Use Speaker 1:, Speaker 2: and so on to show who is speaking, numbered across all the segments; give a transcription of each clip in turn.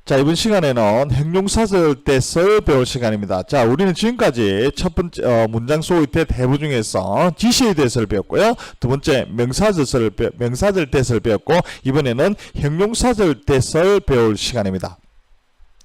Speaker 1: 자, 이번 시간에는 형용사절 대설 배울 시간입니다. 자, 우리는 지금까지 첫 번째 문장 소의 대부 중에서 지시의 대설을 배웠고요. 두 번째 명사절 대설 배웠고, 이번에는 형용사절 대설 배울 시간입니다.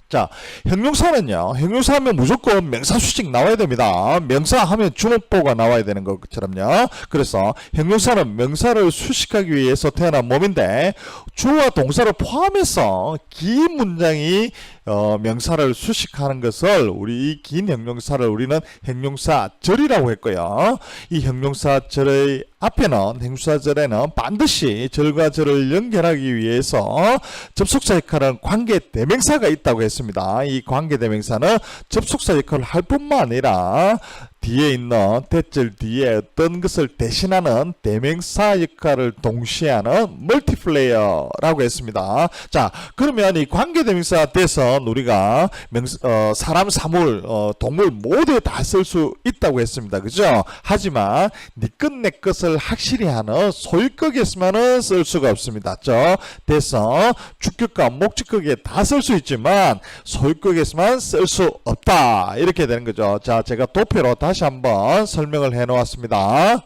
Speaker 1: 자, 형용사는요, 형용사하면 무조건 명사 수식 나와야 됩니다. 명사하면 주목보가 나와야 되는 것처럼요. 그래서 형용사는 명사를 수식하기 위해서 태어난 몸인데, 주어와 동사를 포함해서 긴 문장이 명사를 수식하는 것을 이 긴 형용사를 우리는 형용사절이라고 했고요. 이 형용사절의 앞에는 형용사절에는 반드시 절과 절을 연결하기 위해서 접속사 역할은 관계 대명사가 있다고 했습니다. 이 관계 대명사는 접속사 역할을 할 뿐만 아니라 뒤에 있는 대절 뒤에 어떤 것을 대신하는 대명사 역할을 동시에 하는 멀티플레이어라고 했습니다. 자, 그러면 이 관계 대명사 대선 우리가 사람, 사물, 동물 모두 다 쓸 수 있다고 했습니다. 그죠? 하지만 네 것 내 것을 확실히 하는 소유격에서만은 쓸 수가 없습니다. 대선 주격과 목적격에 다 쓸 수 있지만 소유격에서만 쓸 수 없다. 이렇게 되는 거죠. 자, 제가 도표로 다시 한번 설명을 해 놓았습니다.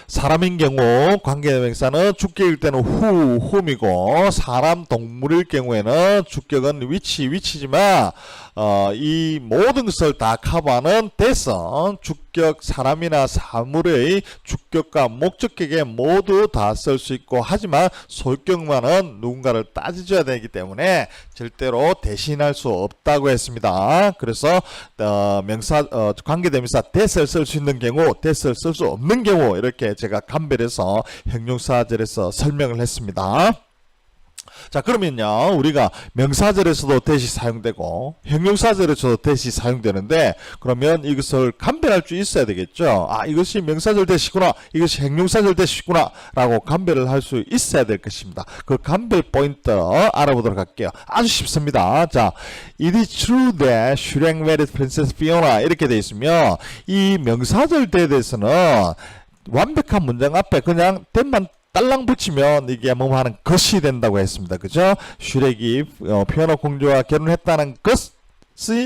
Speaker 1: 사람인 경우 관계대명사는 주격일 때는 whom이고, 사람, 동물일 경우에는 주격은 which지만 이 모든 것을 다 커버하는 대선 주격 사람이나 사물의 주격과 목적격에 모두 다 쓸 수 있고, 하지만 소유격만은 누군가를 따져줘야 되기 때문에 절대로 대신할 수 없다고 했습니다. 그래서 관계대명사 that을 쓸 수 있는 경우, that을 쓸 수 없는 경우, 이렇게 제가 간별해서 형용사절에서 설명을 했습니다. 자, 그러면요, 우리가 명사절에서도 that이 사용되고 형용사절에서도 that이 사용되는데, 그러면 이것을 간별할 수 있어야 되겠죠. 아, 이것이 명사절 that이구나, 이것이 형용사절 that이구나 라고 간별을 할 수 있어야 될 것입니다. 그 간별 포인트 알아보도록 할게요. 아주 쉽습니다. 자, It is true that she married Princess Fiona 이렇게 되어 있으면, 이 명사절 that에서는 완벽한 문장 앞에 그냥 that만 딸랑 붙이면 이게 뭐 하는 것이 된다고 했습니다. 그죠? 슈렉이 피오나 공주와 결혼했다는 것이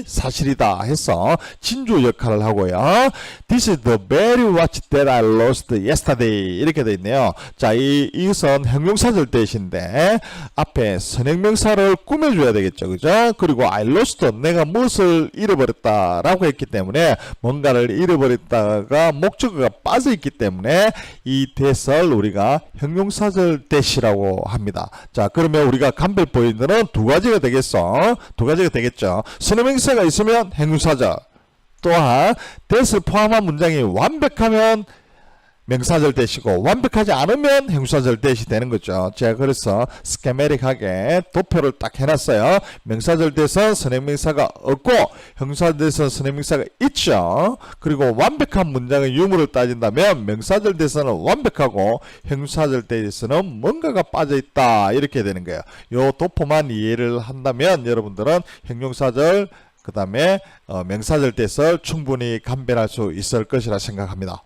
Speaker 1: 사실이다 해서 진주 역할을 하고요. This is the very watch that I lost yesterday 이렇게 되어 있네요. 자, 이것은 형용사절 that인데 앞에 선행명사를 꾸며줘야 되겠죠. 그죠? 그리고 I lost, 내가 무엇을 잃어버렸다 라고 했기 때문에, 뭔가를 잃어버렸다가 목적어가 빠져있기 때문에 이 that을 우리가 형용사절 that이라고 합니다. 자, 그러면 우리가 간별 포인트는 두 가지가 되겠죠. 선행명사가 있으면 형용사절, 또한 that을 포함한 문장이 완벽하면 명사절 that이고, 완벽하지 않으면 형용사절 that이 되는 거죠. 제가 그래서 스케메릭하게 도표를 딱 해놨어요. 명사절 that은 선행명사가 없고, 형용사절 that은 선행명사가 있죠. 그리고 완벽한 문장의 유무를 따진다면 명사절 that은 완벽하고 형용사절 that은 뭔가가 빠져있다 이렇게 되는 거예요. 요 도표만 이해를 한다면 여러분들은 형용사절 그 다음에 명사절 that을 충분히 간별할 수 있을 것이라 생각합니다.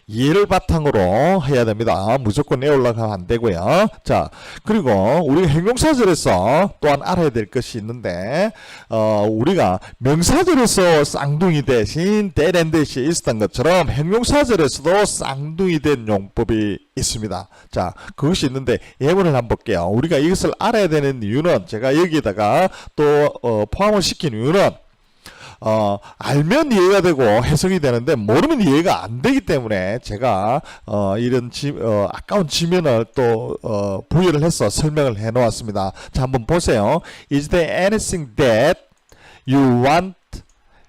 Speaker 1: 이해를 바탕으로 해야 됩니다. 무조건 내올라가면 안 되고요. 자, 그리고 우리가 형용사절에서 또한 알아야 될 것이 있는데, 우리가 명사절에서 쌍둥이 대신 that and that이 있었던 것처럼 형용사절에서도 쌍둥이 된 용법이 있습니다. 자, 그것이 있는데 예문을 한번 볼게요. 우리가 이것을 알아야 되는 이유는, 제가 여기다가 또 포함을 시킨 이유는, 알면 이해가 되고 해석이 되는데 모르면 이해가 안 되기 때문에 제가 이런 아까운 지면을 또 부여를 해서 설명을 해 놓았습니다. 자, 한번 보세요. Is there anything that you want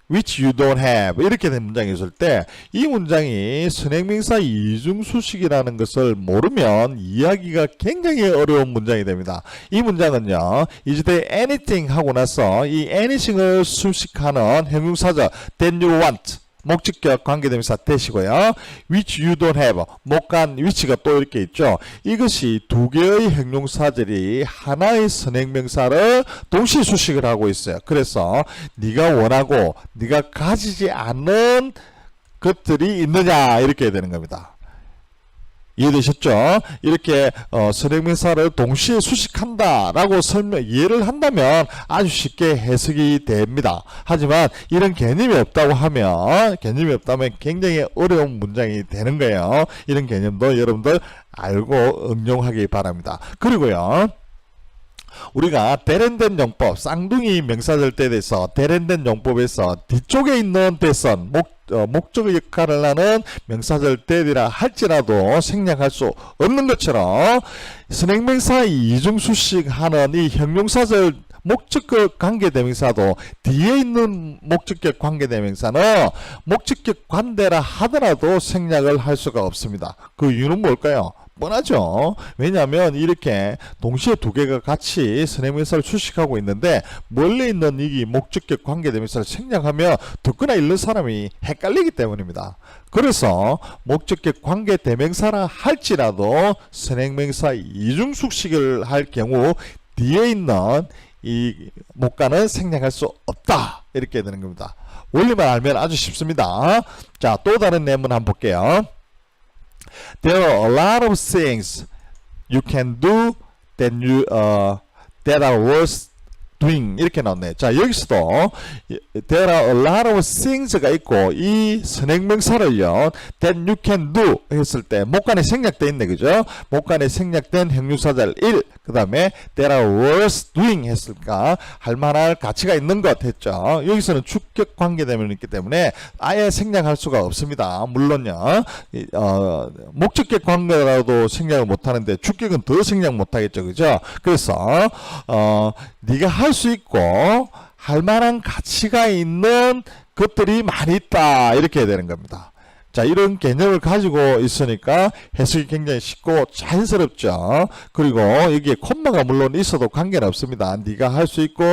Speaker 1: which you don't have 이렇게 된 문장이 있을 때, 이 문장이 선행명사 이중수식이라는 것을 모르면 이해하기가 굉장히 어려운 문장이 됩니다. 이 문장은요, is there anything 하고 나서 이 anything을 수식하는 형용사절 that you want, 목적격 관계대명사 that이고요. which you don't have, 못간 which가 또 이렇게 있죠. 이것이 두 개의 형용사절이 하나의 선행명사를 동시에 수식을 하고 있어요. 그래서 네가 원하고 네가 가지지 않은 것들이 있느냐 이렇게 되는 겁니다. 이해되셨죠? 이렇게 선행명사를 동시에 수식한다라고 이해를 한다면 아주 쉽게 해석이 됩니다. 하지만 이런 개념이 없다면 굉장히 어려운 문장이 되는 거예요. 이런 개념도 여러분들 알고 응용하기 바랍니다. 그리고요, 우리가 대련된 용법, 쌍둥이 명사절대에 대해서 대련된 용법에서 뒤쪽에 있는 대선, 목적의 역할을 하는 명사절대이라 할지라도 생략할 수 없는 것처럼 선행명사 이중수식하는 이 형용사절 목적격 관계대명사도 뒤에 있는 목적격 관계대명사는 목적격 관대라 하더라도 생략을 할 수가 없습니다. 그 이유는 뭘까요? 뻔하죠. 왜냐하면 이렇게 동시에 두 개가 같이 선행명사를 수식하고 있는데 멀리 있는 이 목적격 관계대명사를 생략하면 듣거나 읽는 사람이 헷갈리기 때문입니다. 그래서 목적격 관계대명사라 할지라도 선행명사 이중수식을 할 경우 뒤에 있는 이 목가는 생략할 수 없다, 이렇게 되는 겁니다. 원리만 알면 아주 쉽습니다. 자, 또 다른 예문 한번 볼게요. There are a lot of things you can do that are worth doing, 이렇게 나왔네. 자, 여기서도 there are a lot of things가 있고 이 선행명사를요 that you can do 했을 때 목간에 생략돼 있네, 그죠? 목간에 생략된 형용사절 1, 그 다음에 that are worth doing 했을까 할 만할 가치가 있는 것 했죠. 여기서는 주격 관계대명이 있기 때문에 아예 생략할 수가 없습니다. 물론요, 목적격 관계라도 생략을 못하는데 주격은 더 생략 못하겠죠, 그죠? 그래서 네가 할 수 있고 할 만한 가치가 있는 것들이 많이 있다, 이렇게 해야 되는 겁니다. 자, 이런 개념을 가지고 있으니까 해석이 굉장히 쉽고 자연스럽죠. 그리고 여기에 콤마가 물론 있어도 관계는 없습니다. 네가 할 수 있고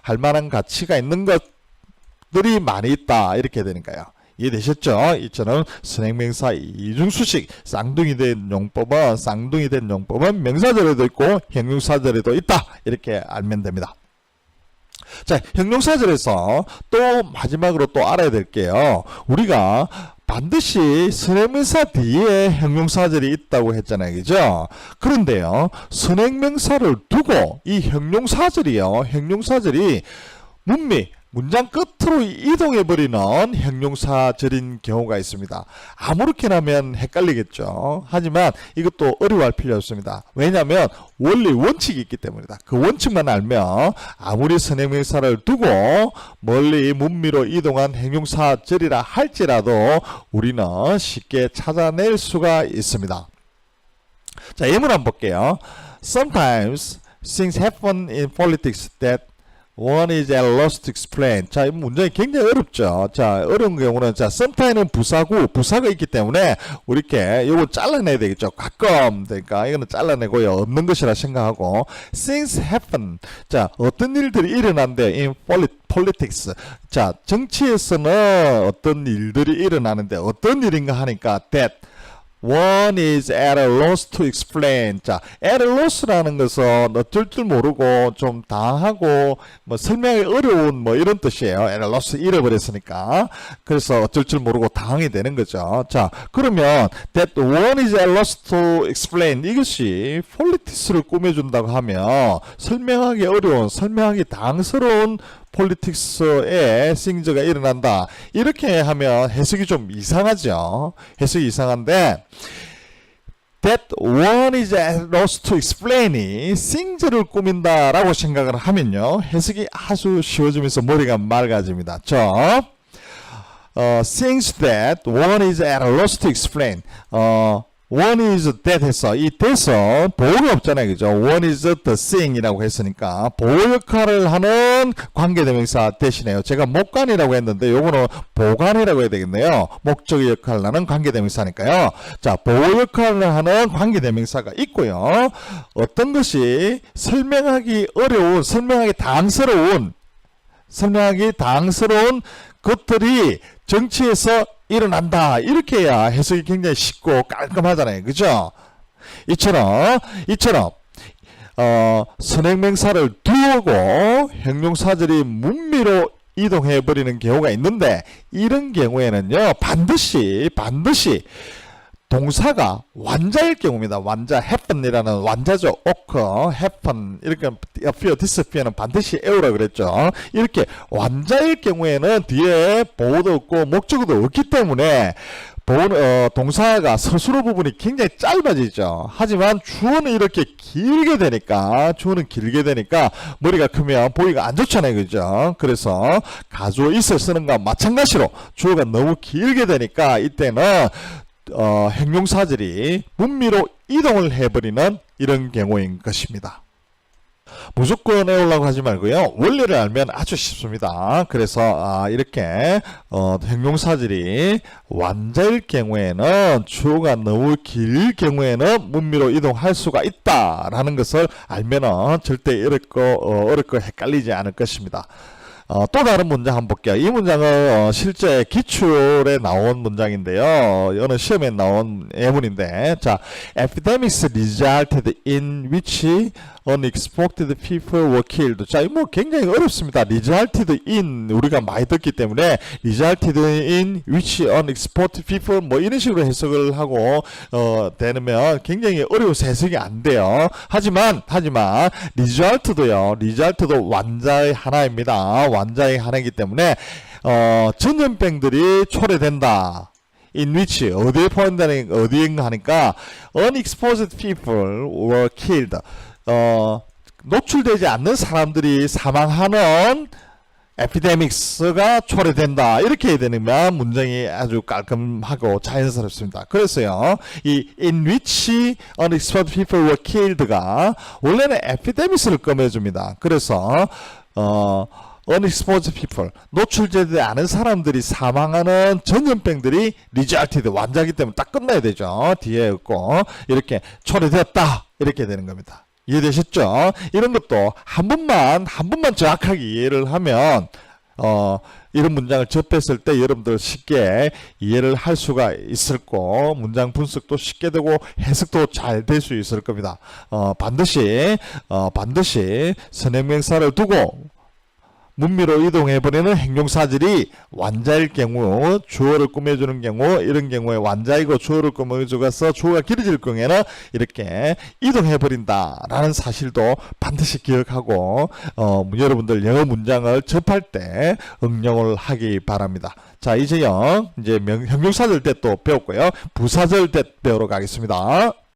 Speaker 1: 할 만한 가치가 있는 것들이 많이 있다, 이렇게 되니까요. 이해되셨죠? 이처럼 선행명사 이중수식 쌍둥이 된 용법은 명사절에도 있고 형용사절에도 있다, 이렇게 알면 됩니다. 자, 형용사절에서 또 마지막으로 또 알아야 될게요. 우리가 반드시 선행명사 뒤에 형용사절이 있다고 했잖아요, 그죠? 그런데요, 선행명사를 두고 이 형용사절이 문장 끝으로 이동해버리는 형용사절인 경우가 있습니다. 아무렇게나 하면 헷갈리겠죠. 하지만 이것도 어려워할 필요 없습니다. 왜냐하면 원칙이 있기 때문이다. 그 원칙만 알면 아무리 선행명사를 두고 멀리 문미로 이동한 형용사절이라 할지라도 우리는 쉽게 찾아낼 수가 있습니다. 자, 예문 한번 볼게요. Sometimes things happen in politics that one is at a loss to explain. 자, 이 문장이 굉장히 어렵죠. 자, 어려운 경우는, 자, sometime는 부사가 있기 때문에, 우리 이렇게, 요거 잘라내야 되겠죠. 가끔, 그러니까, 이거는 잘라내고요. 없는 것이라 생각하고, things happen. 자, 어떤 일들이 일어난대, in politics. 자, 정치에서는 어떤 일들이 일어나는데, 어떤 일인가 하니까, that. One is at a loss to explain. 자, at a loss라는 것은 어쩔 줄 모르고 좀 당하고 뭐 설명이 어려운 뭐 이런 뜻이에요. at a loss 잃어버렸으니까. 그래서 어쩔 줄 모르고 당하게 되는 거죠. 자, 그러면 that one is at a loss to explain, 이것이 politics를 꾸며준다고 하면 설명하기 어려운, 설명하기 당스러운 폴리틱스에 싱즈가 일어난다, 이렇게 하면 해석이 좀 이상하죠. 해석이 이상한데 that one is at loss to explain이 싱즈를 꾸민다라고 생각을 하면요, 해석이 아주 쉬워지면서 머리가 맑아집니다. things that one is at a loss to explain. one is that 해서 이 that은 보호가 없잖아요, 그죠? one is the thing 이라고 했으니까 보호 역할을 하는 관계대명사 대신에요. 제가 목관이라고 했는데 요거는 보관이라고 해야 되겠네요. 목적의 역할을 하는 관계대명사니까요. 자, 보호 역할을 하는 관계대명사가 있고요. 어떤 것이 설명하기 어려운, 설명하기 당스러운 것들이 정치에서 일어난다, 이렇게 해야 해석이 굉장히 쉽고 깔끔하잖아요, 그죠? 이처럼 선행명사를 두고 형용사절이 문미로 이동해 버리는 경우가 있는데, 이런 경우에는요 반드시 동사가 완자일 경우입니다. 완자, happen이라는 완자죠. occur, happen, 이렇게 appear, disappear는 반드시 에어라 그랬죠. 이렇게 완자일 경우에는 뒤에 보어도 없고 목적어도 없기 때문에 동사가 서술어 부분이 굉장히 짧아지죠. 하지만 주어는 이렇게 길게 되니까, 머리가 크면 보기가 안 좋잖아요. 그죠? 그래서 가주어 있어 쓰는 것과 마찬가지로 주어가 너무 길게 되니까 이때는 형용사들이 문미로 이동을 해버리는 이런 경우인 것입니다. 무조건 외우려고 하지 말고요. 원리를 알면 아주 쉽습니다. 그래서 이렇게 형용사들이 완자일 경우에는 주어가 너무 길 경우에는 문미로 이동할 수가 있다라는 것을 알면은 절대 어렵고 헷갈리지 않을 것입니다. 또 다른 문장 한번 볼게요. 이 문장은 실제 기출에 나온 문장인데요. 어느 시험에 나온 예문인데, 자, epidemics resulted in which unexpected people were killed. 자, 뭐 굉장히 어렵습니다. resulted in 우리가 많이 듣기 때문에 resulted in which unexpected people 뭐 이런 식으로 해석을 하고 되면 굉장히 어려워서 해석이 안 돼요. 하지만 result도 완자의 하나입니다. 완자의 하나이기 때문에 전염병들이 초래된다. in which 어디에 포함되는 어디인가 하니까 unexposed people were killed. 노출되지 않는 사람들이 사망하는 epidemics가 초래된다. 이렇게 해야 되면 문장이 아주 깔끔하고 자연스럽습니다. 그래서요, 이 in which unexposed people were killed가 원래는 epidemics를 꺼내줍니다. 그래서 unexposed people, 노출되지 않은 사람들이 사망하는 전염병들이 resulted, 완자기 때문에 딱 끝나야 되죠. 뒤에 없고 이렇게 초래되었다 이렇게 되는 겁니다. 이해되셨죠? 이런 것도 한 번만 정확하게 이해를 하면 이런 문장을 접했을 때 여러분들 쉽게 이해를 할 수가 있을 거, 문장 분석도 쉽게 되고 해석도 잘 될 수 있을 겁니다. 반드시 선행명사를 두고 문미로 이동해버리는 형용사들이 완자일 경우, 주어를 꾸며주는 경우, 이런 경우에 완자이고 주어를 꾸며줘서 주어가 길어질 경우에는 이렇게 이동해버린다라는 사실도 반드시 기억하고 여러분들 영어 문장을 접할 때 응용을 하기 바랍니다. 자, 이제 형용사절 때 또 배웠고요. 부사절 때 배우러 가겠습니다.